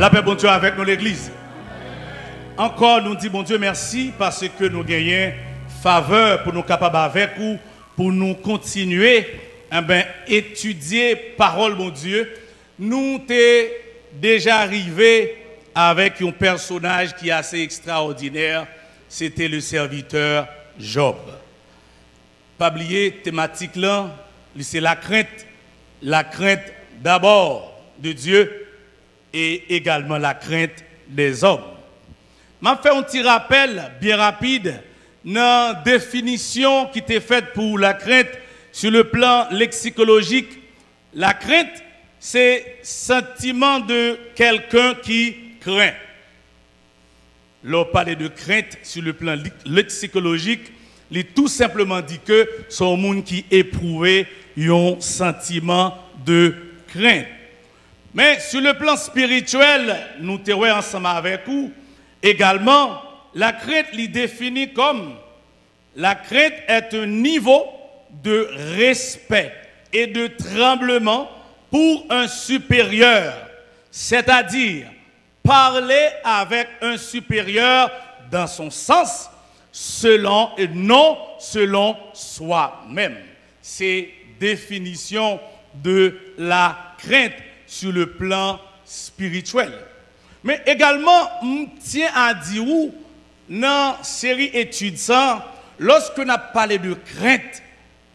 La paix, bon Dieu, avec nous, l'église. Encore, nous disons, bon Dieu, merci parce que nous gagnons faveur pour nous capables avec vous, pour nous continuer à étudier parole, mon Dieu. Nous sommes déjà arrivés avec un personnage qui est assez extraordinaire. C'était le serviteur Job. Pas oublier, thématique là, c'est la crainte d'abord de Dieu et également la crainte des hommes. Je vais faire un petit rappel bien rapide dans la définition qui était faite pour la crainte sur le plan lexicologique. La crainte, c'est le sentiment de quelqu'un qui craint. L'on parle de crainte sur le plan lexicologique, il tout simplement dit que c'est un monde qui éprouve un sentiment de crainte. Mais sur le plan spirituel, nous sommes ensemble avec vous. Également, la crainte l'y définit comme la crainte est un niveau de respect et de tremblement pour un supérieur, c'est-à-dire parler avec un supérieur dans son sens, selon et non selon soi-même. C'est définition de la crainte sur le plan spirituel. Mais également, je tiens à dire dans la série études, lorsque nous parlé de crainte,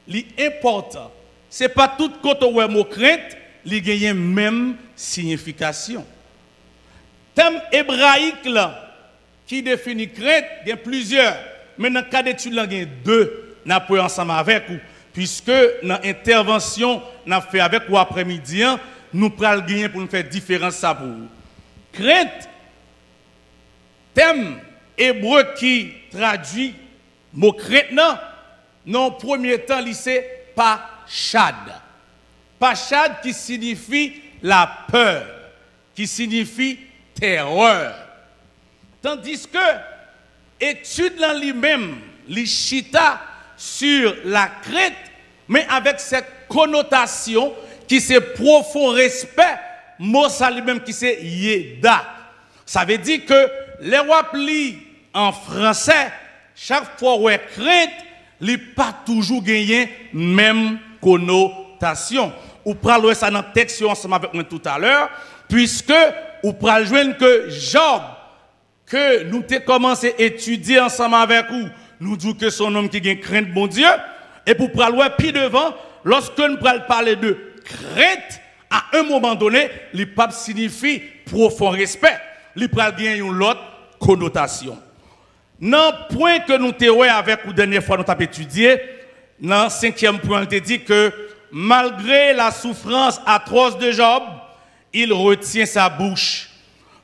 l'important, ce n'est pas tout côté où mot crainte, il y a même signification. Thème hébraïque là, qui définit crainte, il y a plusieurs. Mais dans le cas d'études, il y a deux. Nous avons ensemble avec vous. Puisque dans l'intervention nous avons fait avec vous après-midi, nous prenons gagner pour nous faire différence ça pour vous. Crainte, thème hébreu qui traduit le mot crainte, dans le premier temps, c'est pachad. Pachad qui signifie la peur, qui signifie terreur. Tandis que étude dans lui-même, l'ishita sur la crainte, mais avec cette connotation qui c'est profond respect, mot ça lui-même qui c'est yeda. Ça veut dire que les wapli en français, chaque fois où est crainte, il pas toujours gagné même connotation. Ou pral ça dans le texte ensemble avec moi tout à l'heure, puisque ou pral joindre que Job, que nous avons commencé à étudier ensemble avec vous, nous disons que son homme qui a crainte bon Dieu, et pour pral puis devant, lorsque nous pral parler de crainte, à un moment donné, le pape signifie profond respect. Le pral gagne une autre connotation. Dans le point que nous avons avec la dernière fois nous avons étudié, dans le 5e point, il dit que malgré la souffrance atroce de Job, il retient sa bouche.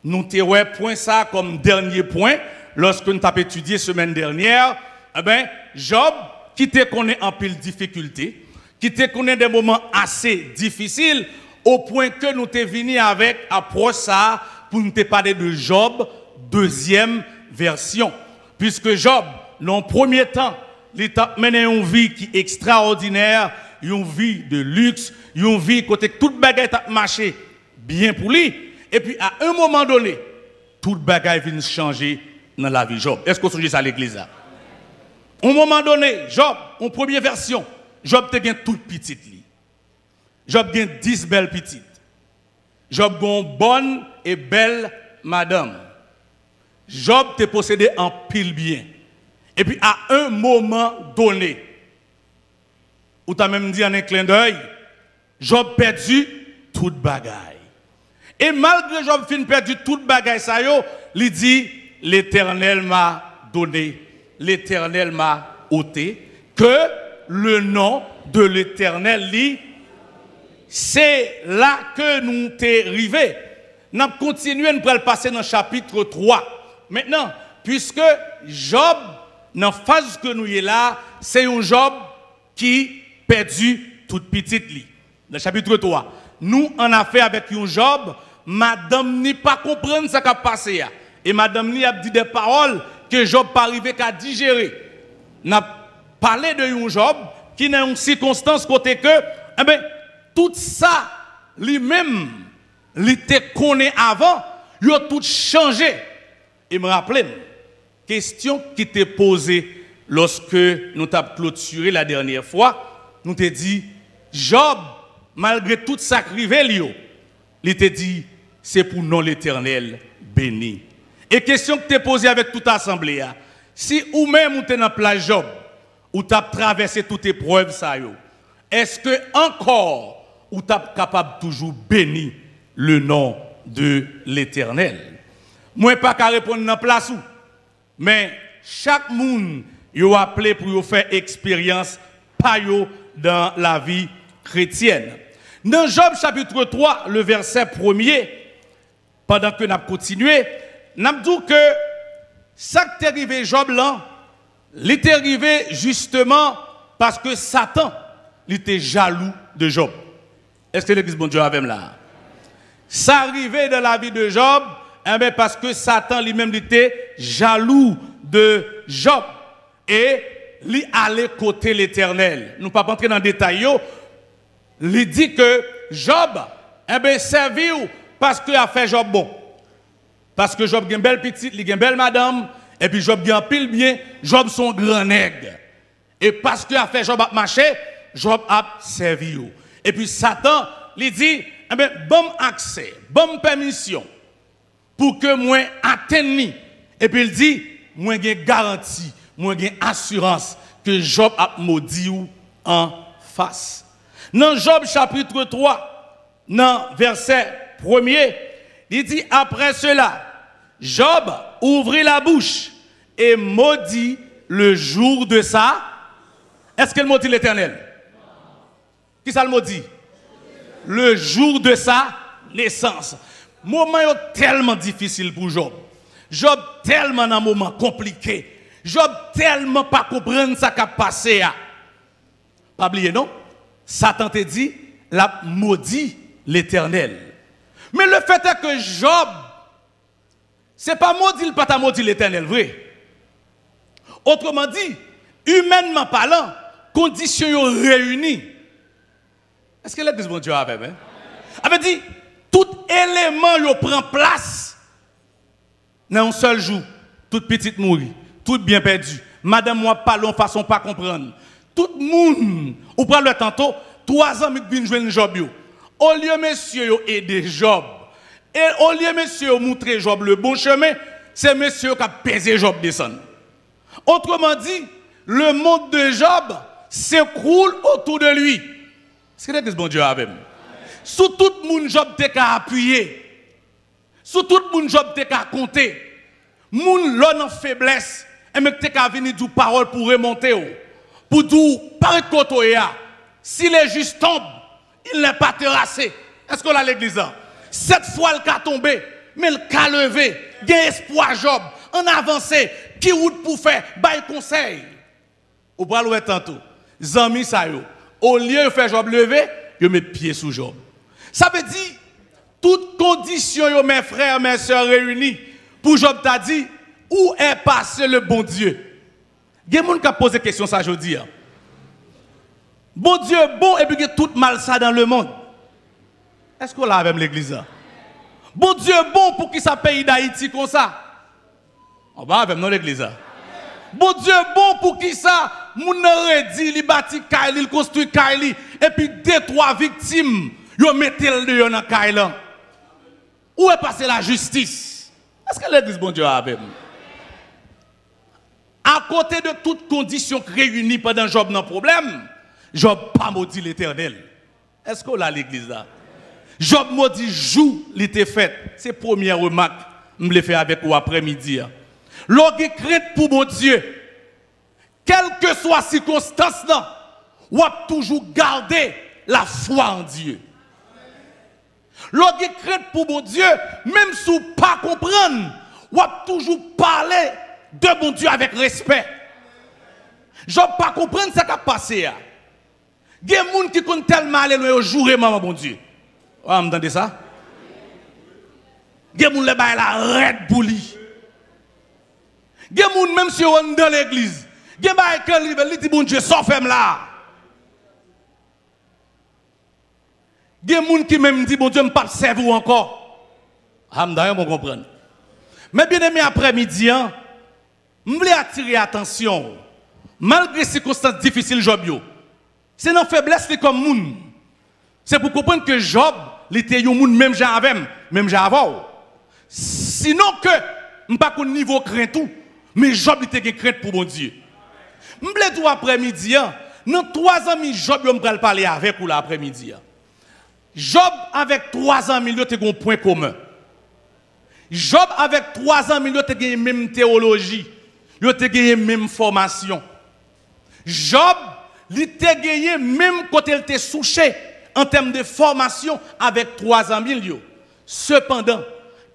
Nous avons point ça comme dernier point, lorsque nous avons étudié semaine dernière, eh bien, Job, qui te connaît en pile difficulté, qui te connaît des moments assez difficiles, au point que nous sommes venus avec approche ça pour nous parler de Job, deuxième version. Puisque Job, dans le premier temps, il a mené une vie qui est extraordinaire, une vie de luxe, une vie côté toute bagaille a marché bien pour lui. Et puis à un moment donné, toute bagaille vient changer dans la vie de Job. Est-ce que vous songez ça à l'église? À un moment donné, Job, en première version, Job te gagne toute petite. Job gagne 10 belles petites. Job gagne bonne et belle madame. Job te possédé en pile bien. Et puis à un moment donné, ou tu as même dit en un clin d'œil, Job perdu toute bagaille. Et malgré Job fin perdu toute bagaille, ça yo, il dit, l'Éternel m'a donné, l'Éternel m'a ôté, que le nom de l'Éternel lit. C'est là que nous sommes arrivés. Nous continuons, nous allons passer dans le chapitre 3. Maintenant, puisque Job, dans la phase que nous sommes là, c'est un Job qui perdu toute petite lit. Dans le chapitre 3. Nous en avons fait avec un Job, madame n'y pas comprendre ce qui a passé. Et madame n'y a dit des paroles que Job pas arrivé qu'à digérer. Nous avons parlé de un Job qui n'a une circonstance côté que, tout ça, lui-même, il te connaît avant, ils ont tout changé. Et me rappelle, question qui t'est posée lorsque nous avons clôturé la dernière fois, nous t'ai dit, Job, malgré tout ça qui arrive, il t'a dit, c'est pour nous l'Éternel béni. Et question que t'es posée avec toute l'assemblée, si ou même ou t'es dans place Job, ou t'as traversé toute épreuve ça, est-ce que encore ou t'es capable toujours bénir le nom de l'Éternel? Moi pas qu'à répondre dans place où, mais chaque monde yo appelé pour yo faire expérience pa yo dans la vie chrétienne. Dans Job chapitre 3, le verset 1er, pendant que nous continuons, nous dit que ça qui est arrivé Job là, il est arrivé justement parce que Satan il était jaloux de Job. Est-ce que l'église bon Dieu avait là? Ça arrivait dans la vie de Job, parce que Satan lui-même était jaloux de Job. Et il allait côté l'Éternel. Nous ne pouvons pas entrer dans le détail. Il dit que Job, servi parce qu'il a fait Job bon. Parce que Job a une belle petite, il a une belle madame, et puis Job a un pile bien, Job son grand nègre. Et parce qu'il a fait Job a marché, Job a servi. Et puis Satan lui dit, bon accès, bonne permission pour que moi atteigne. Et puis il dit, moi j'ai garantie, moi j'ai assurance que Job a maudit en face. Dans Job chapitre 3, dans verset 1er, il dit, après cela, Job ouvrit la bouche et maudit le jour de sa. Est-ce qu'elle maudit l'Éternel? Qui ça le maudit? Le jour de sa naissance. Moment tellement difficile pour Job. Job tellement dans un moment compliqué. Job tellement pas comprendre ça qui a passé. Pas oublier non? Satan te dit, la maudit l'Éternel. Mais le fait est que Job, c'est pas maudit, pas ta maudit l'Éternel, vrai. Autrement dit, humainement parlant, conditions réunies. Est-ce que l'église bon Dieu avait même? Avait dit, tout élément yo prend place dans un seul jour. Toute petite mourir, tout bien perdu. Madame moi parlons façon pas comprendre. Tout le monde, ou prend le tantôt, 3 ans qui viennent jouer Job yo. Au lieu monsieur yo aider Job, et au lieu monsieur yo montrer Job le bon chemin, c'est monsieur qui a pesé Job descendre. Autrement dit, le monde de Job s'écroule autour de lui. Est-ce que l'église bon Dieu avec moi? Sous tout le monde Job t'es qu'à appuyer. Sous tout le monde Job t'es qu'à compter. Moun l'on en faiblesse, et mais t'es qu'à venir du parole pour remonter. Pour dire, par contre, si les justes tombent, il n'est pas terrassé. Est-ce qu'on a l'église? 7 fois le cas tombé, mais le cas levé. Il y a espoir Job. En avancé, qui route pour faire? Bail conseil. Au bras l'ouest tantôt. Zami sa yo. Au lieu de faire Job lever, ils mettent pied sous Job. Ça veut dire, toutes conditions, mes frères, mes soeurs réunis, pour Job t'a dit, où est passé le bon Dieu? Il y a des gens qui posent des questions ça aujourd'hui. Bon Dieu bon et puis il y a tout mal ça dans le monde. Est-ce qu'on l'a avec l'église? Bon Dieu bon pour qui ça pays d'Haïti comme ça? On va avec nous l'église. Bon Dieu bon pour qui ça? Moun dit, il bâtit Kaili, il construit Kaili, et puis 2-3 victimes, ils mettent le dans Kaili. Où est passée la justice? Est-ce que l'église bon Dieu a avec nous? À côté de toutes conditions réunies pendant Job n'a problème, Job pas maudit l'Éternel. Est-ce qu'on a l'église là? Job maudit jour il était fait. C'est la première remarque que je l'ai fait avec vous après-midi. Lorsque crainte pour mon Dieu, quelle que soit la circonstance, vous avez toujours gardé la foi en Dieu. Lorsque crainte pour mon Dieu, même si vous ne pas comprendre, vous avez toujours parlé de mon Dieu avec respect. Je ne peux pas comprendre ce qui a passé. Il y a des gens qui comptent tellement aller loin au jour et maman, mon Dieu. Vous entendez ça? Il y a des gens qui ont la red bouli. Il y a des gens même si on est dans l'église. Il y a des gens qui disent, bon Dieu, sors femme là. Il y a des gens qui même disent, bon Dieu, je ne peux pas servir encore. Hamdaï, on comprend. Mais bien aimé après-midi, je voulais attirer attention. Malgré ces circonstances difficiles, Job, c'est une faiblesse comme moun. C'est pour comprendre que Job, il était un moun même genre avec, même genre avant. Sinon que, je ne sais pas qu'au niveau craint tout, mais Job il était crainte pour mon Dieu. Je voulais tout après-midi, dans 3 amis, Job, je vais parler avec vous l'après-midi. Job, avec 3 amis, il a un point commun. Job, avec 3 amis, il a la même théologie, il a la même formation. Job, il a gagné même quand il était souché en termes de formation avec 3 amis. Cependant,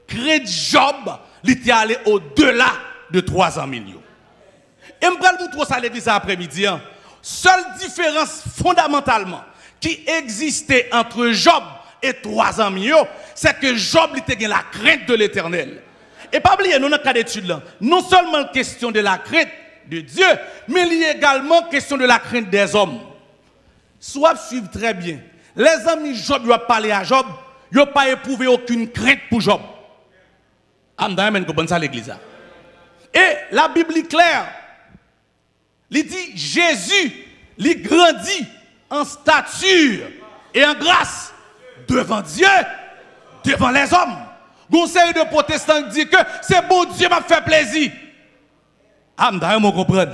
crédit Job, il était allé au-delà de 3 amis. Et je vais vous montrer ça à l'église après-midi. Seule différence fondamentalement qui existait entre Job et 3 amis, c'est que Job était la crainte de l'Éternel. Et pas oublier, nous dans le cas d'étude là, non seulement question de la crainte de Dieu, mais il y a également question de la crainte des hommes. Soit suivre très bien. Les amis Job, ils ont parlé à Job, ils n'ont pas éprouvé aucune crainte pour Job. Amen, comprendre ça l'église. Et la Bible est claire. Il dit Jésus, il grandit en stature et en grâce devant Dieu, devant les hommes. Conseil de protestants dit que c'est bon Dieu m'a fait plaisir. Amen, vous comprenez.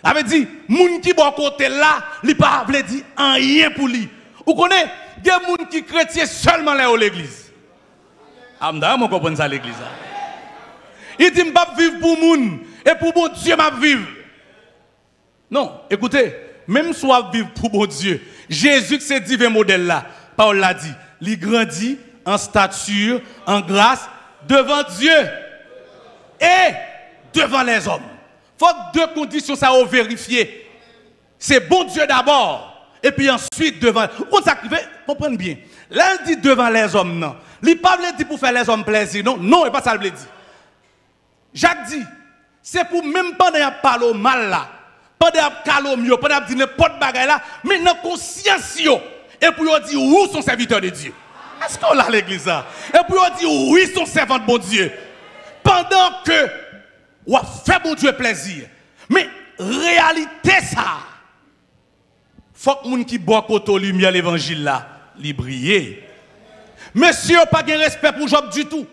Ça veut dire, moun qui bon côté là, il pas veut dire rien pour lui. Vous connaissez, il y a des gens qui chrétien seulement là à l'église. Amen, vous comprenez ça l'église. Il dit, je ne vais pas vivre pour moun et pour bon Dieu m'a vivre. Non, écoutez, même soit vivre pour bon Dieu, Jésus, ce divin modèle là, Paul l'a dit, il grandit en stature, en grâce, devant Dieu et devant les hommes. Il faut que 2 conditions ça à vérifier. C'est bon Dieu d'abord, et puis ensuite devant. On s'active, comprenez bien. Là, il dit devant les hommes, non. Il ne pas dit pour faire les hommes plaisir, non, non, et pas ça le dit. Jacques dit, c'est pour même pendant qu'il parle au mal là, pendant qu'il parle au mieux, pendant qu'il dit n'importe bagaille là, mais dans conscience, et pour dire où sont serviteurs de Dieu. Est-ce qu'on a l'église là? Et pour dire oui, sont servants de bon Dieu. Pendant que on fait bon Dieu plaisir. Mais réalité ça, faut que les gens qui boivent côté lumière l'évangile là, li briller. Monsieur pas de respect pour Job du tout.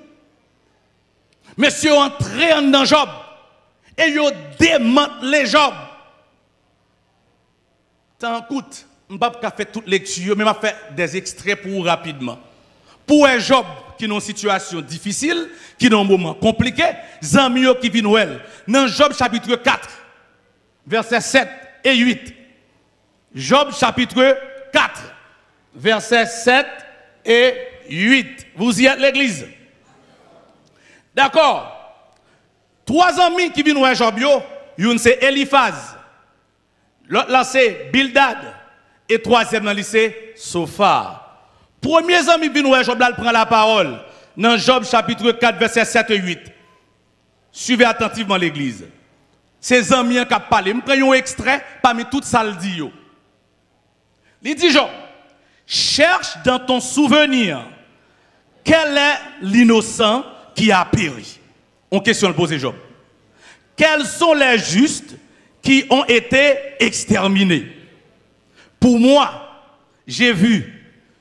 Monsieur entré dans Job et yo démantelé Job. Tant coûte, je ne vais pas faire toute lecture, mais je vais faire des extraits pour vous rapidement. Pour un Job qui est dans une situation difficile, qui est dans un moment compliqué, Zamio qui vit Noël. Dans Job chapitre 4, versets 7 et 8. Job chapitre 4, versets 7 et 8. Vous y êtes l'église? D'accord. 3 amis qui viennent voir Job, une c'est Eliphaz, l'autre là c'est Bildad, et 3e dans le lycée Sophar. Premier ami qui vient voir Job, là, il prend la parole dans Job chapitre 4, versets 7 et 8. Suivez attentivement l'église. Ces amis qui parlé, je prends un extrait parmi tout ça le dit. Il dit Job, cherche dans ton souvenir quel est l'innocent qui a péri. On questionne poser Job. Quels sont les justes qui ont été exterminés? Pour moi, j'ai vu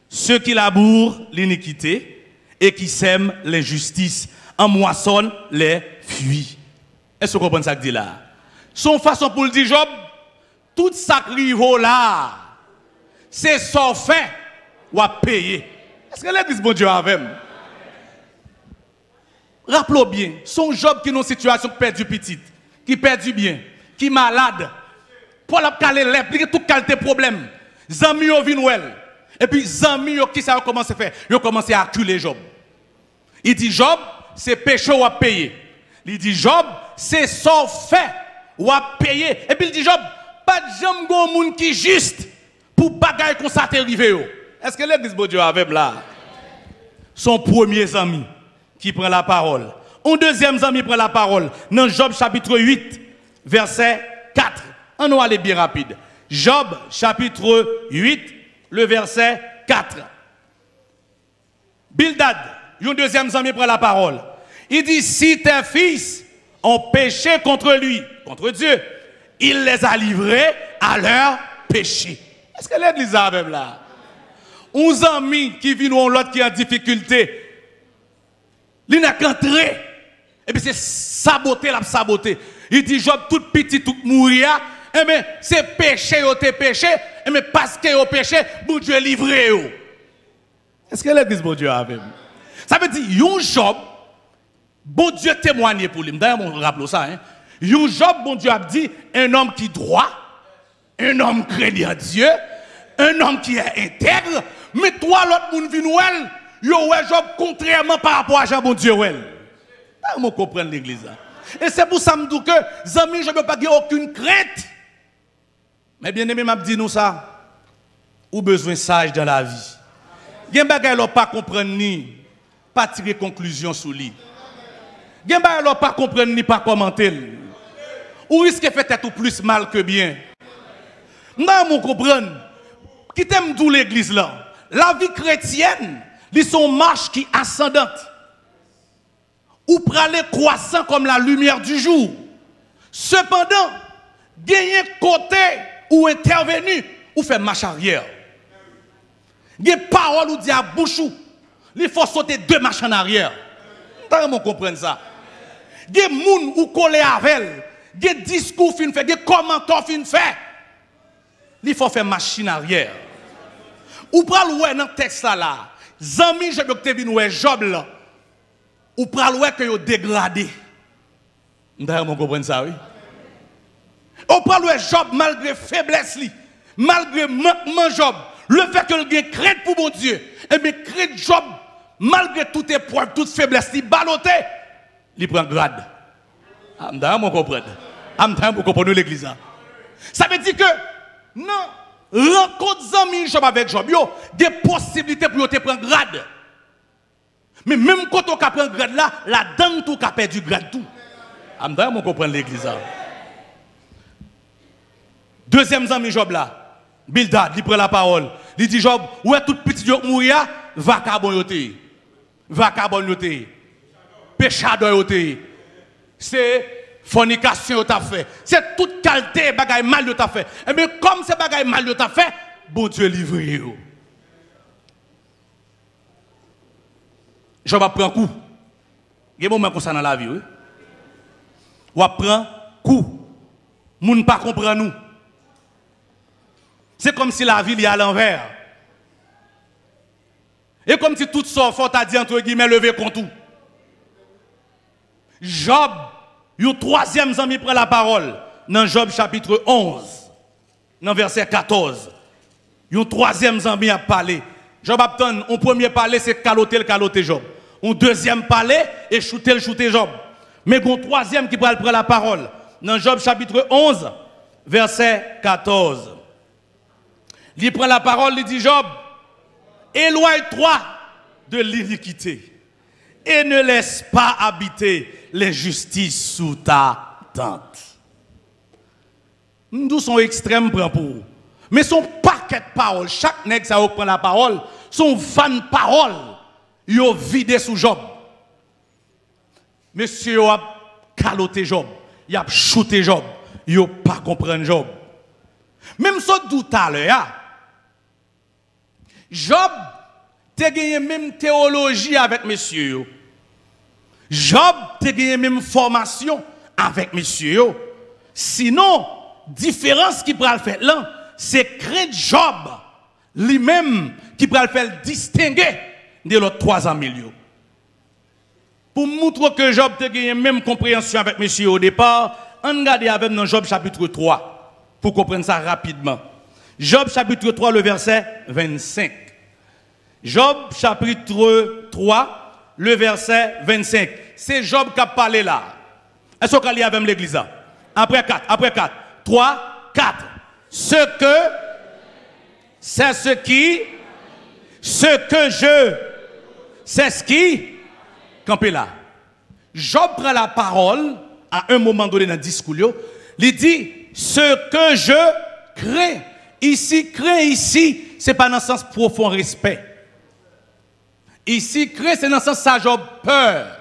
ceux qui labourent l'iniquité et qui sèment l'injustice, en moissonnent les fuits. Est-ce que vous comprenez ça que dit là? Son façon pour le dire Job, tout ça qui arrive là, c'est son fait ou à payer. Est-ce que l'église bon Dieu avec moi? Rappelez bien, son Job qui est dans une situation perdue petite, qui perdu bien, qui est malade, pour la caler l'air, tout qualité problème. Zami yo vinouel. Et puis zami yo qui ça a commencé à faire? Ils ont commencé à acculer Job. Il dit Job, c'est péché ou à payer. Il dit Job, c'est son fait ou à payer. Et puis il dit Job, pas de jambe gon moun qui juste pour bagaille qu'on ça t'arriver. Est-ce que l'église bon Dieu avec là? Son premier ami qui prend la parole. Un deuxième ami prend la parole dans Job chapitre 8, verset 4. On va aller bien rapide. Job chapitre 8, le verset 4. Bildad Un deuxième ami prend la parole. Il dit, si tes fils ont péché contre lui, contre Dieu, il les a livrés à leur péché. Est-ce que l'église a même là? 11 amis qui viennent ou l'autre qui est en difficulté, il n'a qu'entré. Et puis c'est saboter, la saboter. Il dit, Job, tout petit, tout mourir. Eh bien, c'est péché, ou t'es péché. Eh bien, parce que au péché, bon Dieu livré. Est-ce que l'église, bon Dieu, a même? Ça veut dire, un Job, bon Dieu témoigne pour lui. D'ailleurs, on rappelle ça. Un Job, bon Dieu a dit, un homme qui droit, un homme craignant Dieu, un homme qui est intègre. Mais toi, l'autre monde vient ou elle, yo ouais Job contrairement par rapport à Jean bon Dieu ouais. Comment comprendre l'église là? Et c'est pour ça que je dis que amis, je ne peux pas avoir aucune crainte. Mais bien aimé, m'a dit nous ça. Ou besoin sage dans la vie. Il y a des choses qui pas comprendre ni pas tirer conclusion sur lui. Il y a des choses qui pas comprendre ni pas commenter. Ou risque de faire tout plus mal que bien. Non, mon comprendre. Qui t'aime d'où l'église là? La vie chrétienne, ils sont marche qui ascendante. Ou praler croissant comme la lumière du jour. Cependant, gagner côté ou intervenu ou faire marche arrière. Des paroles ou dit à bouche, il faut sauter 2 marches en arrière. Comment comprendre ça? Des moun ou coller avec, des discours fin fait, des commentaires fin fait. Il faut faire machine arrière. Ou pral ouais dans texte là. Zami je veux que tu viennes Job là. Ou pral ouais que yo dégradé. D'ailleurs on comprend ça oui. Ou pral ouais Job malgré faiblesse li, malgré manquement Job, le fait que il gagne crainte pour mon Dieu. Et bien crainte Job malgré toute épreuve, toute faiblesse li baloté, il prend grade. D'ailleurs on comprend. D'ailleurs on comprend l'église. Ça veut dire que non rencontre zami Job avec Job, il y a des possibilités pour te prendre grade. Mais même quand on prend grade là, la dame tout a perdu grade tout. D'ailleurs, on comprend l'église. Deuxième zami Job là, Bildad, il prend la parole. Il dit Job, où est tout petit Dieu mourir, va carbonioter. Va carbonioter. Péchador yote. C'est fornication t'a fait. C'est toute qualité bagaille mal t'a fait. Et bien comme c'est bagaille mal t'a fait, bon Dieu livré. Job va prendre coup. Il y a des moments comme ça dans la vie. Ou prend coup. Moun pas comprendre nous. C'est comme si la vie est à l'envers. Et comme si tout ça faut t'a dit entre guillemets lever contre tout. Job, le troisième ami prend la parole dans Job chapitre 11, dans verset 14. Le troisième ami a parlé. Job a obtenu, un premier parler, c'est caloter Job. Un deuxième parler, et shooter Job. Mais un troisième qui prend la parole dans Job chapitre 11, verset 14. Il prend la parole, il dit Job, éloigne-toi de l'iniquité et ne laisse pas habiter l'injustice sous ta tente. Nous sommes extrêmes pour vous. Mais son paquet de paroles, chaque nègre ça prend la parole, son van parole, il a vidé sous Job. Monsieur a caloté Job, il a shooté Job, il n'a pas compris Job. Même ça tout à l'heure, Job a gagné même théologie avec monsieur. Job a gagné même formation avec monsieur. Sinon, différence qui peut le faire là, c'est que Job lui-même qui peut le faire distinguer de l'autre 3 amis. Pour montrer que Job a gagné même compréhension avec monsieur au départ, on regarde avec dans Job chapitre 3 pour comprendre ça rapidement. Job chapitre 3, le verset 25. Job chapitre 3, le verset 25. C'est Job qui a parlé là. Est-ce qu'on a lié avec l'église? Après 4. 3, 4. C'est ce qui, campez là. Job prend la parole à un moment donné dans le discours. Il dit, ce que je crains. Ici, ce n'est pas dans le sens profond respect. Ici, craint, c'est dans ce sens ça, Job, peur.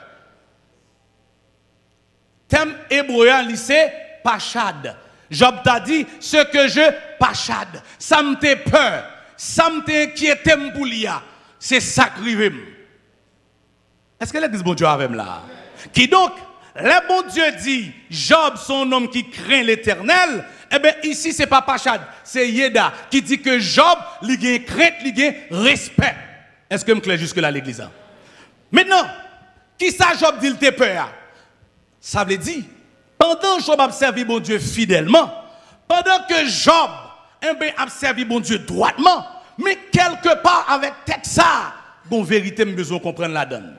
Thème hébreu, lycée, pachad. Job t'a dit, ce que je pachad. Ça me fait peur. Ça me fait inquiété pour l'IA. C'est sacré. Est-ce que l'église bon Dieu avec là? Qui donc, le bon Dieu dit, Job, son homme qui craint l'éternel, eh bien ici, c'est pas pachad, c'est Yeda qui dit que Job, il a crainte, il a respect. Est-ce que je me claire jusque là l'église? Maintenant, qui ça Job dit il peur? Ça veut dire, pendant que Job a servi bon Dieu fidèlement, pendant que Job a servi bon Dieu droitement, mais quelque part avec tête ça, bon vérité, me besoin de comprendre la donne.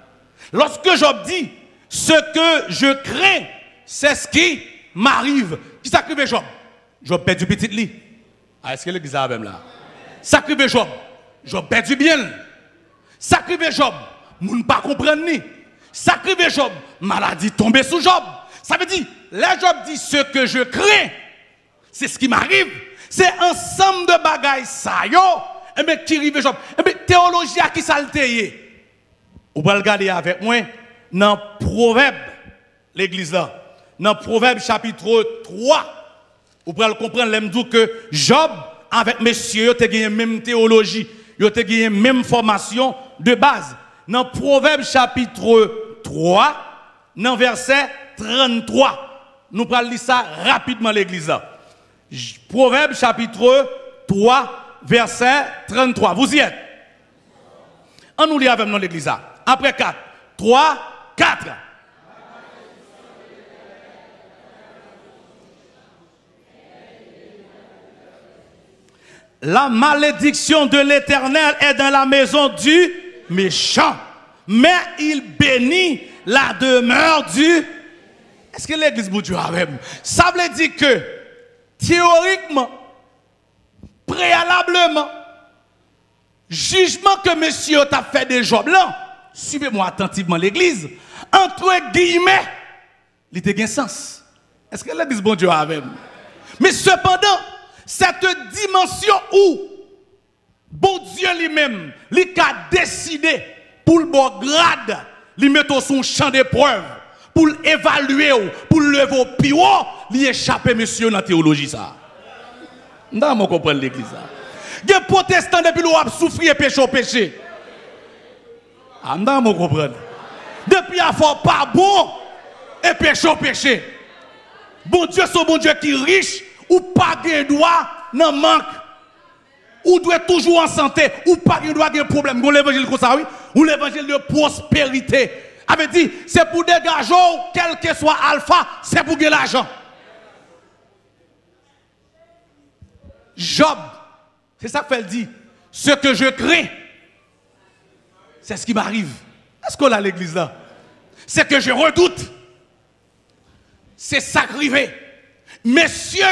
Lorsque Job dit, ce que je crains, c'est ce qui m'arrive. Qui s'acrive Job? Job perd du petit lit. Est-ce que l'église a même là? S'acrive Job. Job perd du bien. S'acrive Job. Moun pas comprendre ni. S'acrive Job. Maladie tombée sous Job. Ça veut dire, là Job dit ce que je crains, c'est ce qui m'arrive. C'est ensemble de bagailles ça yo. Et bien qui arrive Job? Et bien théologie à qui ça le taye? Vous pouvez regarder avec moi dans Proverbe, l'église là. Dans Proverbe chapitre 3. Vous pouvez comprendre, l'aime dit que Job, avec messieurs, il a gagné même théologie, il a gagné la même formation de base. Dans Proverbe chapitre 3, dans verset 33, nous allons lire ça rapidement l'église là. Proverbe chapitre 3, verset 33. Vous y êtes? On nous lit avec nous l'église là. Après 4, 3, 4. La malédiction de l'Éternel est dans la maison du méchant, mais il bénit la demeure du... Est-ce que l'église Dieu a même? Ça veut dire que, théoriquement, préalablement, jugement que monsieur t'a fait des jobs là, suivez-moi attentivement l'église, entre guillemets, il te gain sens. Est-ce que l'église bon Dieu a même? Mais cependant, cette dimension où bon Dieu lui-même, lui a décidé pour le bon grade, lui mettre son champ d'épreuve, pour l'évaluer, pour le lever au plus haut, lui échapper monsieur dans la théologie ça. Non, je comprends l'église ça. Les protestants depuis le ont souffert et péché au péché. Ah, non, je comprends. Depuis il faut pas bon et péché au péché. Bon Dieu, c'est bon Dieu qui est riche. Ou pas de droit, non manque. Ou doit toujours en santé, ou pas de droit, de problème. Ou l'évangile comme ça, oui. Ou l'évangile de prospérité. Avait dit, c'est pour dégager, quel que soit alpha, c'est pour gagner l'argent. Job, c'est ça qu'elle dit. Ce que je crains, c'est ce qui m'arrive. Est-ce qu'on a l'église là? C'est que je redoute. C'est ça qui arrive. Messieurs,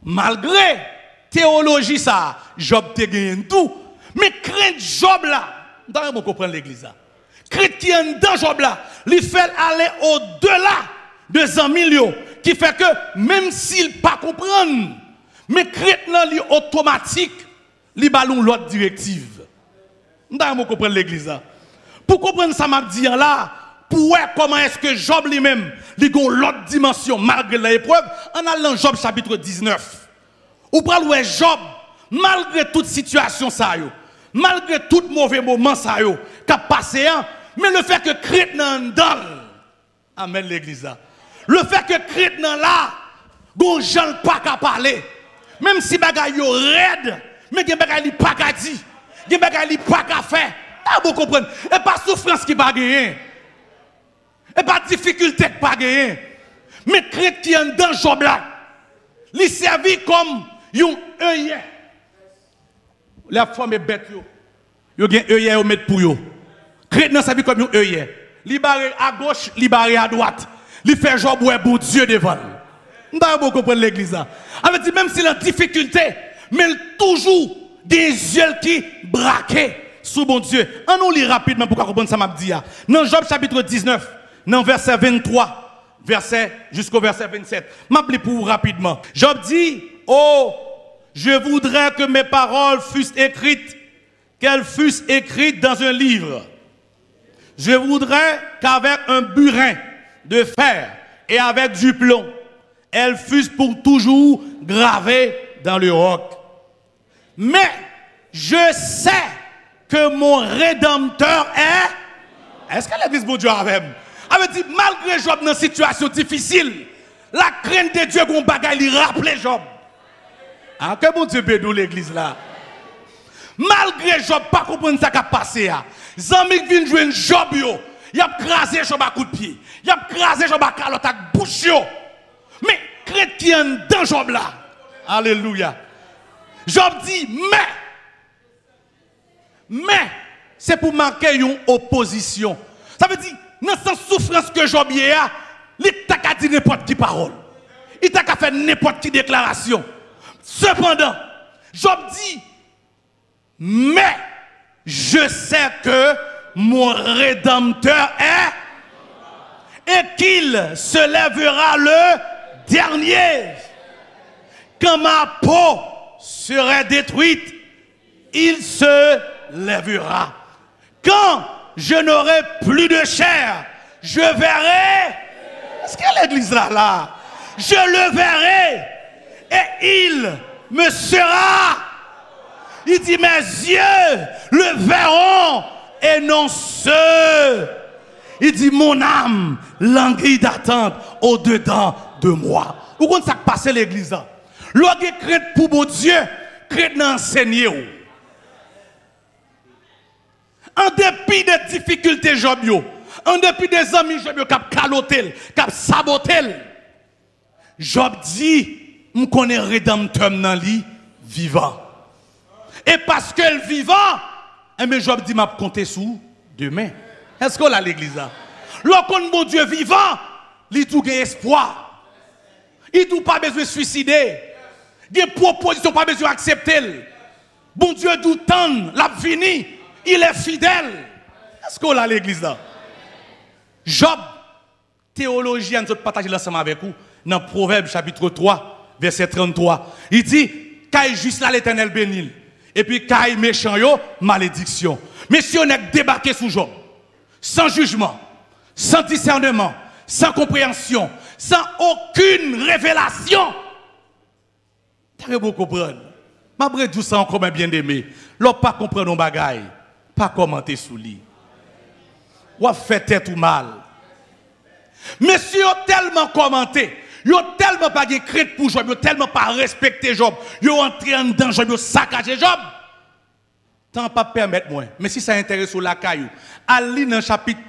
malgré théologie ça, Job te gagne tout. Mais crainte Job là, dans vous comprendre l'église là. Crainte qui est dans Job là, il fait aller au-delà de 100 millions, qui fait que même s'il pas comprendre, mais crainte là, il automatique, il ballon l'autre directive. Dans vous comprendre l'église là. Pour comprendre ça m'a dit là, pour voir comment est-ce que Job lui-même, il a l'autre dimension malgré l'épreuve, en allant dans Job chapitre 19. Ou pour voir Job, malgré toute situation ça yo, malgré tout mauvais moment ça yo, qu'a passé mais le fait que Christ nan dans, amen l'église là. Le fait que Christ nan là, gon Jean pas qu'à parler, même si bagay yo raide, mais gen bagay li pas qu'à dire, gen bagay li pas qu'à faire. Vous comprenez? Et pas souffrance qui pas gagner. Et pas difficulté qui pas gagner. Mais chrétien dans Job là, il servi comme un œillet. La femme est bête yo. Yo gen œillet yo mettre pour yo. Chrétien servi comme un œillet. Li barré à gauche, li barré à droite. Li fait Job ouais bon Dieu devant. Vous comprenez l'église là. Avec dit même s'il a difficulté, mais toujours des yeux qui braquent sous bon Dieu. On nous lit rapidement pour comprendre ça m'a dit. Dans Job chapitre 19, dans verset 23, jusqu'au verset 27. M'a pour vous rapidement. Job dit, oh, je voudrais que mes paroles fussent écrites qu'elles fussent écrites dans un livre. Je voudrais qu'avec un burin de fer et avec du plomb, elles fussent pour toujours gravées dans le roc. Mais je sais que mon Rédempteur est... Est-ce que l'église de Dieu avait dit, malgré Job dans une situation difficile, la crainte de Dieu qu'on bagaille lui rappelait Job. Ah, que bon Dieu bédou l'église là. Malgré Job, pas comprendre ça qui a passé. Zami vient jouer Job yo. Il a crasé Job à coup de pied. Il a crasé Job à calotte à bouche yo. Mais crainte qui est dans Job là. Alléluia. Job dit, mais, c'est pour marquer une opposition. Ça veut dire, dans cette souffrance que Job y a, il t'a qu'à dire n'importe qui parole. Il t'a qu'à faire n'importe qui déclaration. Cependant, Job dit, mais je sais que mon Rédempteur est et qu'il se lèvera le dernier. Quand ma peau serait détruite, il se lèvera. Quand je n'aurai plus de chair, je verrai. Est-ce qu'il y a l'église là? Je le verrai et il me sera. Il dit, mes yeux le verront et non ceux. Il dit, mon âme languit d'attente au-dedans de moi. Vous comprenez ça qui passe à l'église? Lorsque vous craignez pour mon Dieu, craignez d'enseigner. En dépit des difficultés, Job, en dépit des amis, Job, qui ont caloté, qui ont saboté, Job dit, je connais Rédempteur dans lui vivant. Et parce qu'elle est vivant, Job dit, je vais compter sur demain. Est-ce qu'on a l'église là? Lorsqu'on mon Dieu vivant, il tout gagne espoir. Il tout pas besoin de se suicider. Des propositions pas besoin d'accepter. Bon Dieu tout temps, l'a fini, il est fidèle. Est-ce qu'on a l'église là? Job, théologien, nous partager ensemble avec vous dans Proverbe chapitre 3, verset 33. Il dit, qu'aille juste là l'Éternel bénit. Et puis qu'aille méchant yo, malédiction. Mais si on est débarqué sous Job, sans jugement, sans discernement, sans compréhension, sans aucune révélation, t'as beau comprendre. Ma bré tout ça encore bien aimé. L'on pas comprendre nos bagailles, pas commenter sous lui. Ou fait tête ou mal. Monsieur ont tellement commenté, ils ont tellement pas de crainte pour Job, ils ont tellement pas respecté Job, ils ont entré en danger, Job, ils ont saccagé Job. Tant pas permettre moi. Mais si ça intéresse la caillou, allez dans le chapitre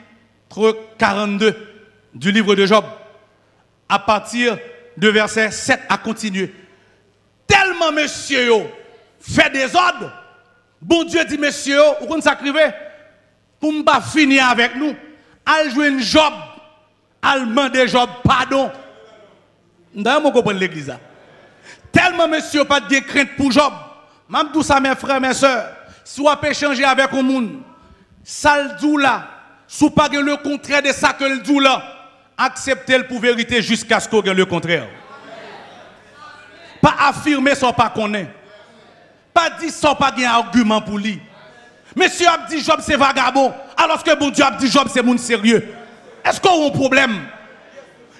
42 du livre de Job, à partir de verset 7 à continuer. Tellement monsieur fait des ordres, bon Dieu dit monsieur, vous comprenez ça crier pour ne pas finir avec nous, à jouer Job, à demander Job pardon. D'ailleurs, vous comprenez l'église. Tellement monsieur pas de crainte pour Job, même tout ça mes frères, mes soeurs, si vous pouvez échanger avec le monde, ça le dit là, si vous pas le contraire de ça que le dit là, acceptez-le pour vérité jusqu'à ce qu'on ait le contraire. Pas affirmer sans pas connaître. Pas dire sans pas un argument pour lui. Monsieur a dit Job c'est vagabond, alors que bon Dieu a dit Job c'est moun sérieux. Est-ce qu'on a un problème?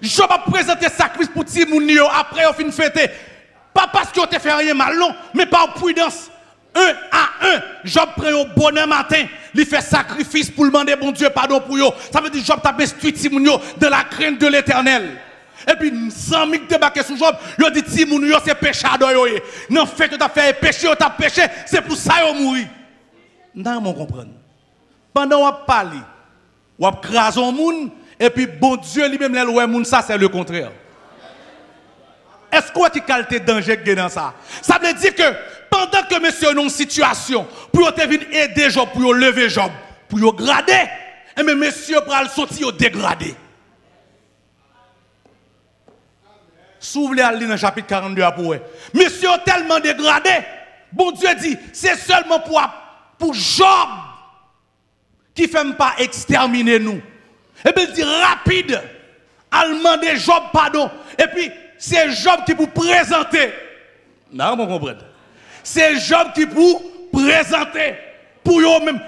Job a présenté sacrifice pour ti moun yo après on fin fêter. Pas parce qu'on te fait rien mal non, mais par prudence. Un à un, Job prend au bonheur matin, il fait sacrifice pour demander bon Dieu pardon pour eux. Ça veut dire Job t'a instruit ti moun yo de la crainte de l'Éternel. Et puis, sans mille débarquer sur Job, il dit ti moun yo c'est péchado yo. Non fait que t'as fait péché, t'as péché, c'est pour ça yo mourir. Non, mon comprendre. Pendant on parle, on crase un moun et puis bon Dieu lui-même le ouais moun ça c'est le contraire. Est-ce qu'on a qui qualité danger dans ça? Ça veut dire que pendant que monsieur est dans une situation pour te venir aider Job, pour lever Job, pour grader, et bien monsieur va le sortir au dégradé. S'ouvrez à dans le chapitre 42 pour monsieur est tellement dégradé, bon Dieu dit, c'est seulement pour Job qui ne fait pas exterminer nous. Et bien il dit rapide, à demander Job pardon, et puis c'est Job qui vous présenter. Non, vous comprenez? C'est Job qui vous présenter pour eux-mêmes.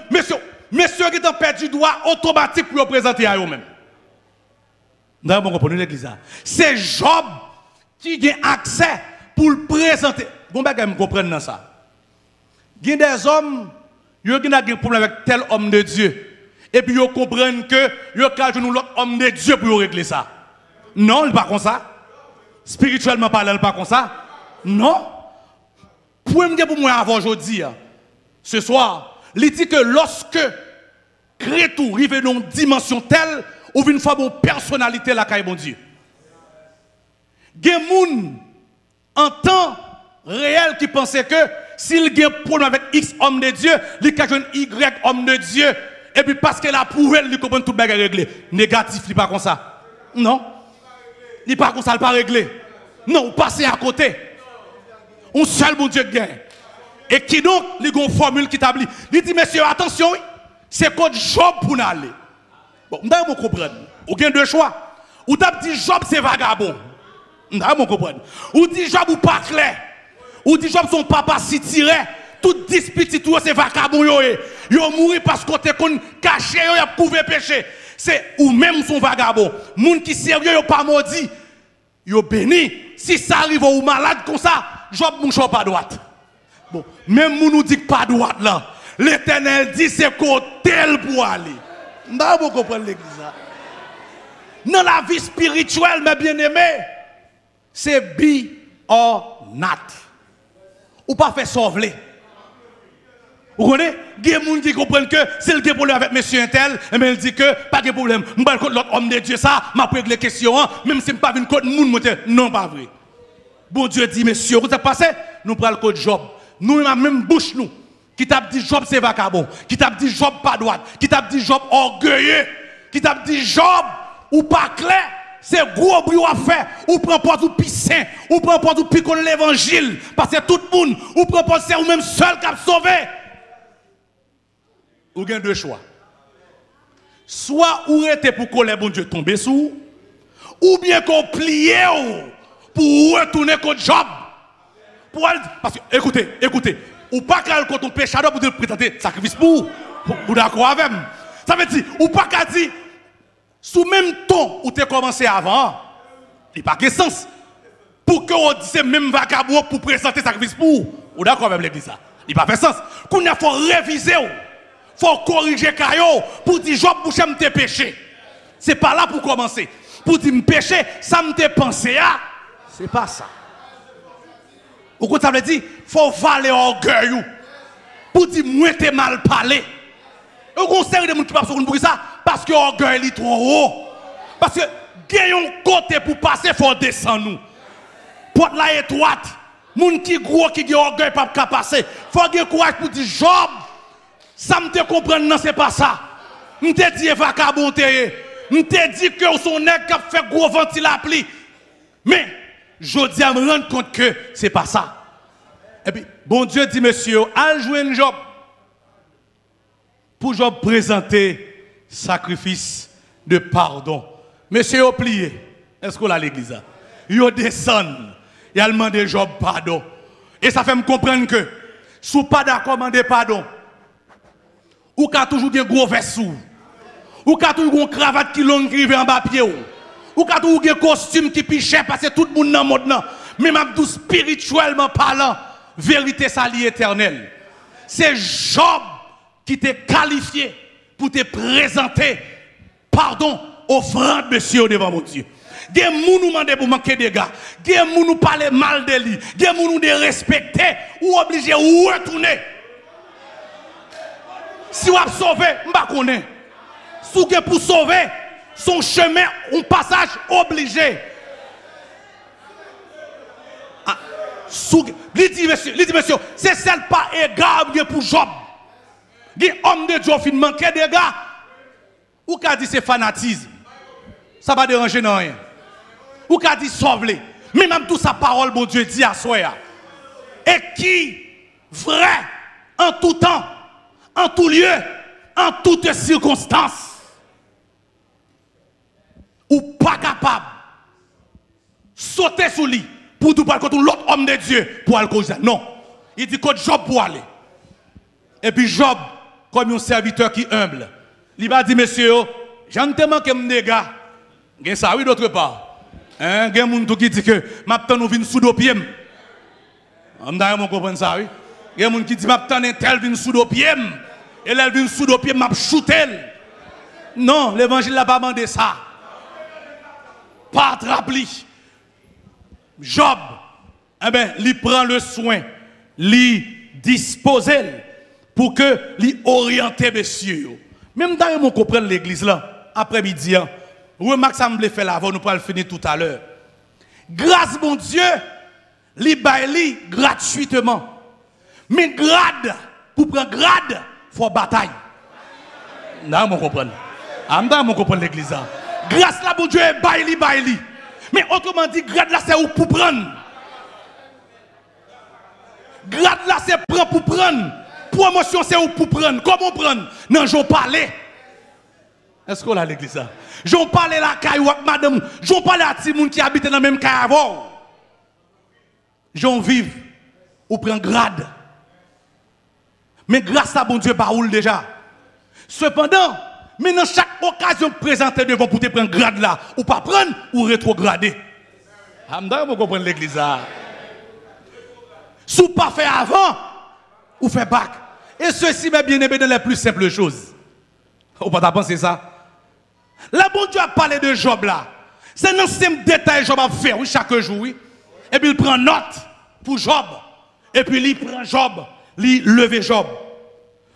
Messieurs qui ont perdu droit automatique pour présenter à eux-mêmes. Nous bon comprendre l'église. C'est Job qui a accès pour le présenter. Bon, vous comprenez ça. Il y a des hommes qui ont des problèmes avec tel homme de Dieu. Et puis ils comprennent que ils ont l'autre homme de Dieu pour régler ça. Non, il n'est pas comme ça. Spirituellement parlant, il n'est pas comme ça. Non. Pour moi avant aujourd'hui, ce soir, il dit que lorsque Crétou arrive dans une dimension telle, ou une fois une personnalité la caille bon Dieu. Il y a des gens en temps réel qui pensaient que s'il y a un problème avec X homme de Dieu, il y a un Y homme de Dieu. Et puis parce qu'elle a prouvé, il comprend tout le bagage réglé. Négatif, il n'est pas comme ça. Non. Il n'est pas comme ça, il n'est pas réglé. Non, vous passez à côté. Un seul bon Dieu gagne. Et qui donc, il y a une formule qui établit. Il dit, messieurs, attention, c'est code Job pour nous aller. Bon, vous comprenez. Vous avez deux choix. Ou t'as dit Job, c'est vagabond. Vous comprenez. Ou dit Job, ou pas clair. Ou dit Job, son papa s'y tirait. Tout 10 petits tours, c'est vagabond. Yo mouri parce qu'on te caché, yo a prouvé péché. C'est ou même son vagabond. Moun qui sérieux, yo pas maudit. Yo béni. Si ça arrive ou malade comme ça, Job moun pas droite. Bon, même moun nous dit pas droite là. L'Éternel dit c'est côté pour aller. Vous comprenez l'église. Dans la vie spirituelle, mes bien-aimés, c'est be or not. Ou pas faire sauver. Vous connaissez? Il y a des gens qui comprennent que c'est le problème avec monsieur Intel, mais il dit que pas de problème. Je vais contre l'autre homme de Dieu, ça, m'a pris les questions, même si je ne pas une côte monde, non, pas vrai. Bon Dieu dit, monsieur, vous avez passé? Nous prenons le code Job. Nous, la même bouche, nous, qui t'a dit Job, c'est vagabond, qui t'a dit Job, pas droite, qui t'a dit Job, orgueilleux, qui t'a dit Job, ou pas clair. C'est gros bruit à faire. Ou prend pas du pissin, ou prend pas du picon l'évangile. Parce que tout le monde, ou prend pas c'est ou même seul qui a sauvé. Ou avez deux choix. Soit ou était pour que les bon Dieu tombe sous, ou bien qu'on plie pour retourner contre Job. Parce que, écoutez, ou pas qu'à le contre ton péchador pour te présenter sacrifice pour d'accord avec moi. Ça veut dire, ou pas qu'à dire, sous même ton où tu as commencé avant, il n'y a pas de sens. Pour que on dise même vagabond pour présenter sacrifice pour, ou d'accord avec l'église. Il n'y a pas de sens. Qu'on il faut réviser. Il faut corriger Kayo pour dire Job bouche me péché. C'est pas là pour commencer. Pour dire me péché, ça me pensé à. C'est pas ça. Ou quand ça veut dire, il faut valer orgueil. Pour dire moi t'es mal parlé. Et on sait de gens qui passent pour ça parce que l'orgueil est trop haut. Parce que gagnons côté pour passer, il faut descendre nous. Porte la étroite. Moun qui gros qui a orgueil pas passer. Il faut avoir courage pour dire Job. Ça me te comprendre, non, c'est pas ça. Je te dis vagabond, je te dis que son nègre qui a fait gros ventil la pli. Mais, je dis à me rendre compte que c'est pas ça. Et puis, bon Dieu dit, monsieur, à jouer un Job. Pour Job présenter sacrifice de pardon. Monsieur, vous plié. Est-ce qu'on a l'église? Vous descend. Il a demandé Job pardon. Et ça fait me comprendre que, si vous pas d'accord, demandez pardon. Ou qu'a toujours un gros vessou. Ou qu'a toujours une cravate qui longue qui en bas pied. Ou qu'a toujours un costume qui piche parce que tout le monde dans le monde. Mais même tout spirituellement parlant, vérité ça lié éternelle. C'est Job qui t'a qualifié pour te présenter pardon, offrande monsieur devant mon Dieu. Des gens nous demandent pour manquer des gars. Des gens nous parlent mal de lui. Des gens nous de respecter ou obligés ou retourner. Si vous avez sauvé, je ne connais pas. Si vous pour sauver, son chemin, un passage obligé. Ah, il dit, monsieur, c'est celle pas égale pour Job. Il dit, homme de Dieu, il manque des gars. Ou qu'a dit c'est fanatisme. Ça ne va déranger dans rien. Ou qu'a dit sauve-les. Mais même toute sa parole, bon Dieu dit à soi. Et qui, vrai, en tout temps, en tout lieu, en toutes circonstances, ou pas capable sauter sous lui pour tout parler contre l'autre homme de Dieu pour aller causer. Non. Il dit que Job pour aller. Et puis Job comme un serviteur qui humble. Il va dire, monsieur, j'en te manque des gars. Il y a ça, oui, d'autre part. Il y a des gens qui disent que maintenant nous venons sous dos pied. On comprend ça, oui. Il y a des gens qui disent maintenant tel vient sous dos pied. Et là, elle vient sous dos pied, m'a shooté. Non, l'évangile n'a pas demandé ça. Pas attraper. Job, eh ben, il prend le soin, il dispose pour que il oriente messieurs. Même dans mon comprendre l'église là, après-midi, remarque ça me fait là avant, nous pourrons le finir tout à l'heure. Grâce mon Dieu, li baili gratuitement. Mais grade, pour prendre grade, il faut bataille. Là, mon comprendre. Dans mon comprendre l'église là. Grâce là, mon Dieu, baili. Mais autrement dit, grade là, c'est où pour prendre. Grade là, c'est prendre pour prendre. Promotion, c'est où pour prendre. Comment prendre? Non, j'en parlais. Est-ce qu'on a l'église là? J'en parlais là, madame. J'en parlais à tout le monde qui habite dans le même cas avant. J'en vive. Ou prend grade. Mais grâce à bon Dieu, baoule déjà. Cependant, mais dans chaque occasion présentée devant pour te prendre grade là, ou pas prendre, ou rétrograder. Vous comprenez l'église là? Si vous pas fait avant, ou fait bac. Et ceci, mes bien-aimés, dans les plus simples choses. Vous pas penser ça? Là, bon Dieu a parlé de Job là. C'est un simple détail Job a fait, oui, chaque jour, oui. Et puis il prend note pour Job. Et puis il prend Job, il lève Job.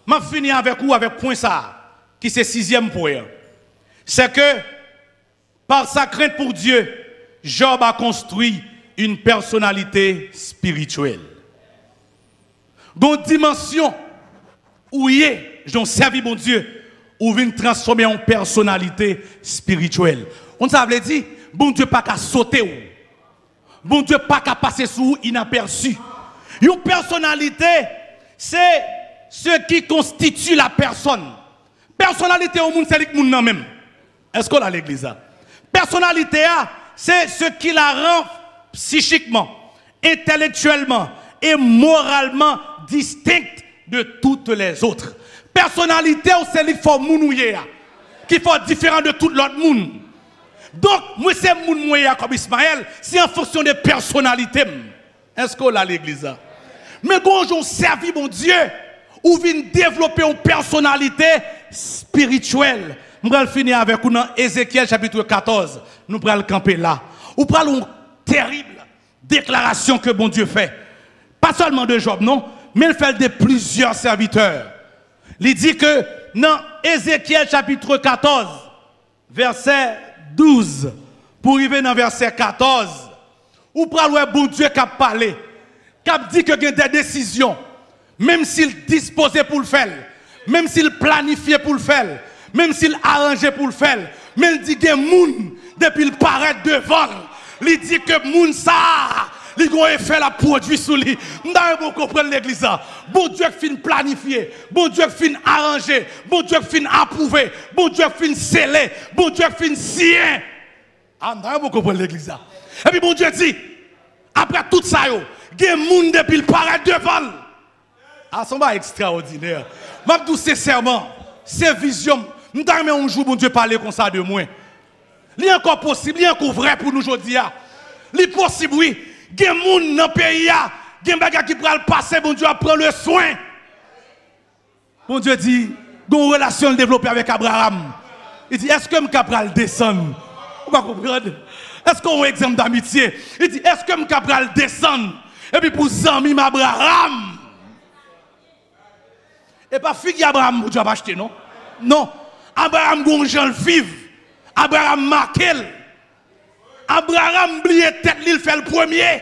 Je finis avec vous, avec point ça, qui c'est 6e point. C'est que, par sa crainte pour Dieu, Job a construit une personnalité spirituelle. Dans une dimension où il est, j'ai servi mon Dieu, ou vient transformer en personnalité spirituelle. On veut dire, bon Dieu pas qu'à sauter ou. Bon Dieu pas qu'à passer sous inaperçu. Une personnalité, c'est ce qui constitue la personne. Personnalité au monde, c'est le monde même. Est-ce qu'on a l'église là? Personnalité, c'est ce qui la rend psychiquement, intellectuellement et moralement distincte de toutes les autres. Personnalité, c'est ce qui faut mounouyer, qui faut différent de tout l'autre monde. Donc, moi, c'est mounouyer comme Ismaël, c'est en fonction de personnalité. Est-ce qu'on a l'église là? Mais quand on servi mon Dieu, ou vient développer une personnalité spirituelle. Nous allons finir avec vous dans Ézéchiel chapitre 14. Nous allons camper là. Nous parlons une terrible déclaration que bon Dieu fait. Pas seulement de Job, non, mais il fait de plusieurs serviteurs. Il dit que dans Ézéchiel chapitre 14, verset 12, pour arriver dans verset 14, nous parlons bon Dieu qui a parlé, qui a dit que il y a des décisions. Même s'il disposait pour le faire, même s'il planifiait pour le faire, même s'il arrangeait pour le faire, mais il dit que moun, depuis il paraît devant, il dit que moun ça, il a fait la produit sous lui. Nous devons comprendre l'église. Bon Dieu fin planifier, bon Dieu fin arranger, bon Dieu fin approuver, bon Dieu fin sceller, bon Dieu fin signer. Nous devons comprendre l'église. Et puis bon Dieu dit, après tout ça, il y a moun depuis il paraît devant. Ah, ça va extraordinaire. Je dis sincèrement, c'est vision. Nous avons un jour, bon Dieu, parler comme ça de moi. Il est encore possible, il est encore vrai pour nous aujourd'hui. Il est possible, oui. Il y a des gens dans le pays, il y a des gens qui peuvent passer, bon Dieu, à prendre le soin. Bon Dieu dit, il y a une relation développée avec Abraham. Il dit, est-ce que je suis capable de descendre? Vous ne comprenez? Est-ce qu'on a un exemple d'amitié? Il dit, est-ce que je suis capable de descendre? Et puis pour Zami Abraham. Et pas fille Abraham, vous avez acheté, non? Non. Abraham, vous avez vivre. Abraham, marqué. Abraham, oublié tête, il fait le premier.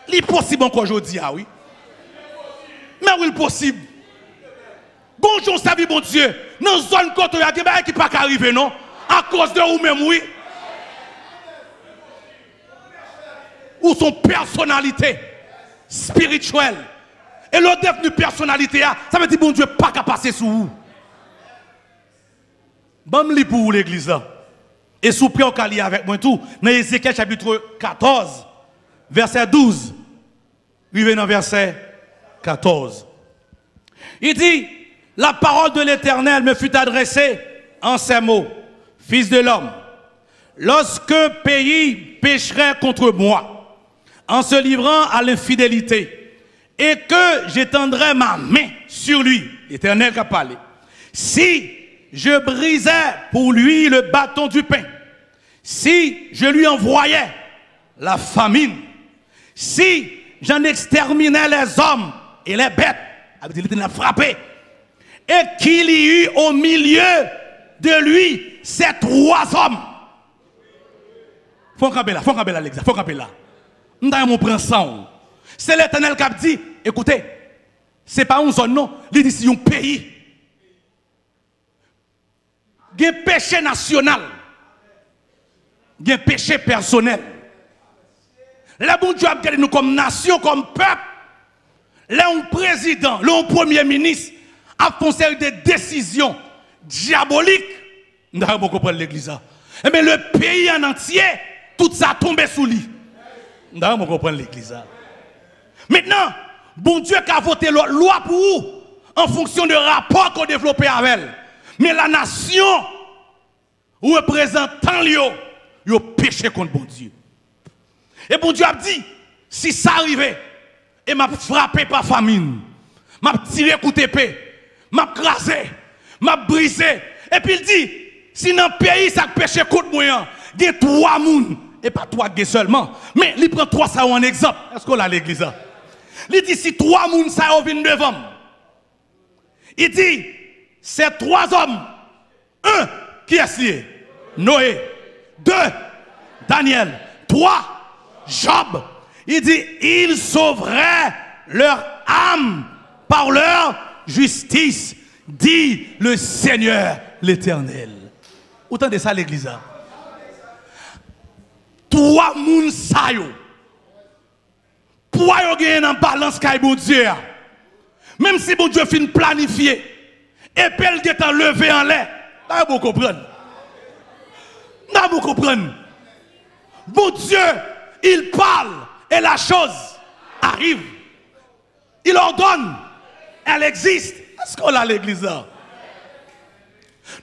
Il est possible encore aujourd'hui, ah oui. Mais oui, il est possible. Bonjour, ça vie, bon Dieu. Dans la zone côté, il y a des gens qui ne peuvent pas arriver, non? À cause de vous-même, oui. Ou son personnalité spirituelle. Et le devenu personnalité, ça veut dire bon Dieu pas qu'à passer sous vous. Bon, je pour l'église. Et sous près au calier avec moi tout, dans Ézéchiel chapitre 14, verset 12. Arrivé dans verset 14. Il dit, la parole de l'Éternel me fut adressée en ces mots. Fils de l'homme, lorsqu'un pays pécherait contre moi, en se livrant à l'infidélité, et que j'étendrais ma main sur lui, l'Éternel qui a parlé, si je brisais pour lui le bâton du pain, si je lui envoyais la famine, si j'en exterminais les hommes et les bêtes, avec l'Éternel frappé, et qu'il y eut au milieu de lui ces trois hommes. Faut camper là, l'exemple, faut camper là. Nous avons pris ça. C'est l'Éternel qui a dit, écoutez, ce n'est pas une zone, non, il dit c'est un pays. Il y a un péché national, il y a un péché personnel. Là, bon Dieu a gardé nous comme nation, comme peuple. Là, un président, là, un premier ministre a fait une série de décisions diaboliques. Nous devons comprendre l'église. Mais le pays en entier, tout ça a tombé sous lui. Nous devons comprendre l'église. Maintenant, bon Dieu qui a voté la loi pour vous en fonction de rapport qu'on développé avec elle. Mais la nation, représentant lui, il a péché contre bon Dieu. Et bon Dieu a dit, si ça arrivait, et m'a frappé par famine, m'a tiré coup d'épée, m'a crasé, m'a brisé. Et puis il dit, si dans le pays ça péché contre moi, il y a trois personnes, et pas trois seulement, mais il prend trois ça en exemple. Est-ce qu'on a l'église là? Il dit, si trois personnes ça viennent devant, il dit, c'est trois hommes. Un, qui est lié? Noé. Deux, Daniel. Trois, Job. Il dit, ils sauveraient leur âme par leur justice, dit le Seigneur l'Éternel. Autant de ça l'église. Trois moun sa yo. Pour yo gagner en balance kay bon Dieu. Même si bon Dieu fin planifié et pelle qui est levé en l'air. Là vous comprenez. Là vous comprenez. Bon Dieu, il parle et la chose arrive. Il ordonne, elle existe. Est-ce qu'on a l'église là?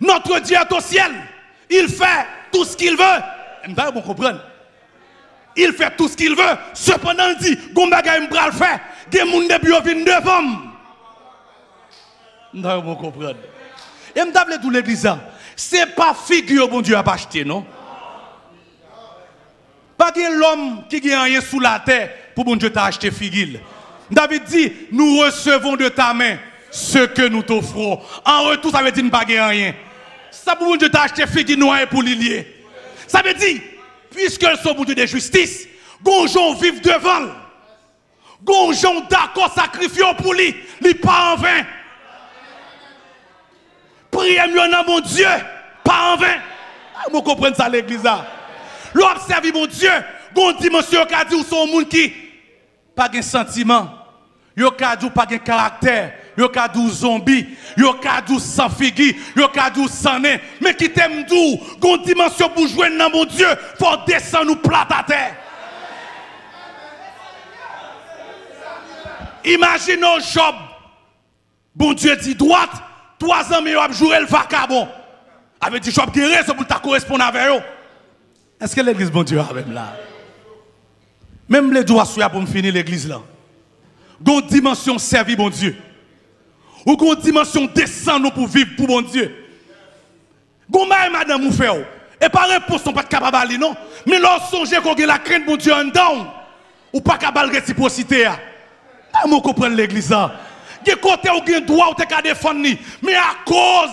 Notre Dieu est au ciel. Il fait tout ce qu'il veut. Vous comprenez? Il fait tout ce qu'il veut. Cependant, il dit, Gombaga m'bral le faire. Des moun de bio viennent devant. Vous comprenez? Et m'dable tout l'église là. C'est pas figure bon Dieu a pas acheté, non? Pas l'homme qui gagne rien sous la terre pour bon Dieu t'a acheté figure. David dit, nous recevons de ta main ce que nous t'offrons. En retour, ça veut dire ne pas gagner rien. Ça pour bon Dieu t'a acheté figure noire pour l'ilier. Ça veut dire, puisque le sont bon Dieu de justice, gonjon vive devant. Gonjon d'accord sacrifié pour lui, il pas en vain. Priez mieux dans mon Dieu, pas en vain. Vous comprenez ça l'église là? L'observe mon Dieu, gon dimension qui a dit ou son monde qui pas de sentiment, yo ka dit pas de caractère, yo ka dit zombie, yo ka dit sans figue, yo ka dit sans nez, mais qui t'aime dou, gon dimension pour jouer dans mon Dieu, faut descendre nous plat à terre. Imaginons Job, bon Dieu dit droite, 3 ans mais il a joué le vagabond. Avait dit Job qui raison pour ta correspondre avec eux. Est-ce que l'église bon Dieu a même là? Même les doigts pour me finir l'église là. Gon dimension servir bon Dieu. Ou gon dimension descendre pour vivre pour bon Dieu. Gon madame ou fait. Et par réponse on pas capable non, mais lorsque songer qu'on a la crainte bon Dieu en dedans ou pas capable réciprocité a. Comment comprendre l'église là? Qui côté ou gen droit ou te ka défendre mais à cause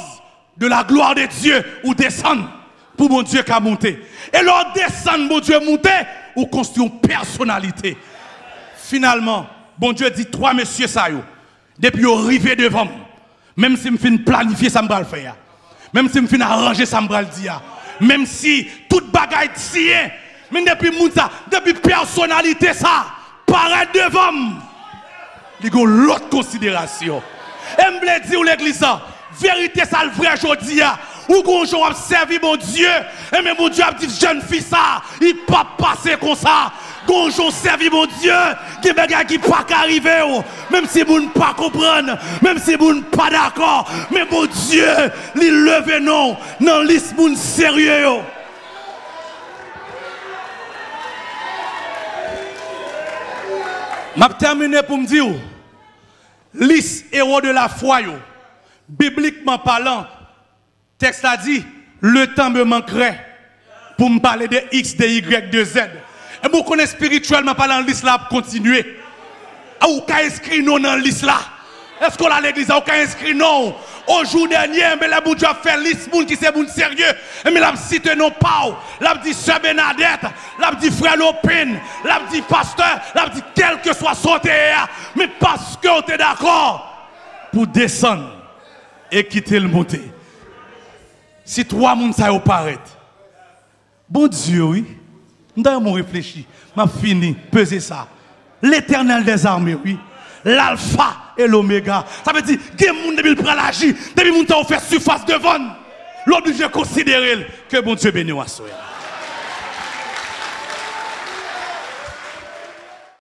de la gloire de Dieu ou descendre pour mon Dieu qui a monté. Et leur descendre, mon Dieu monté, ou construit une personnalité. Finalement, bon Dieu dit 3 messieurs ça yo. Depuis au arrivé devant, même si je fin planifier ça me va le faire. Même si je fin arranger ça me va le dire. Même si toute bagaille tient, mais depuis ça, depuis personnalité ça, paraît devant. Il y a l'autre considération. Et me dit l'église ça, vérité ça le vrai aujourd'hui. ou gonjon a servi mon Dieu, et même mon Dieu a dit jeune fille ça, il pas passer comme ça. Gonjon servi mon Dieu, qui bagay qui pas arriver, même si vous ne pas comprendre, même si vous ne pas d'accord, mais mon Dieu, il leve non, dans liste moun sérieux. Je vais terminer pour me dire, liste héros de la foi, bibliquement parlant, texte a dit, le temps me manquerait pour me parler de X, de Y, de Z. Et vous connaissez spirituellement parlant, liste là pour continuer. Ou qu'à inscrire non dans la liste là. Est-ce qu'on a l'église, ou qu'à inscrire non? Au jour dernier, mais la Dieu a fait liste moun qui c'est moun sérieux. Mais la cité non pas. La dit Sœur Bernadette, la dit Frère Lopin, la dit Pasteur, la dit quel que soit son terre. Mais parce qu'on est d'accord pour descendre et quitter le monter. Si trois moun ça y paraît. Bon Dieu, oui. Nous réfléchir. M'a fini, peser ça. L'Éternel des armées, oui. L'alpha et l'oméga. Ça veut dire que les gens depuis prend l'agir, depuis moun fait surface devant. L'obligé de considérer que bon Dieu bénisse.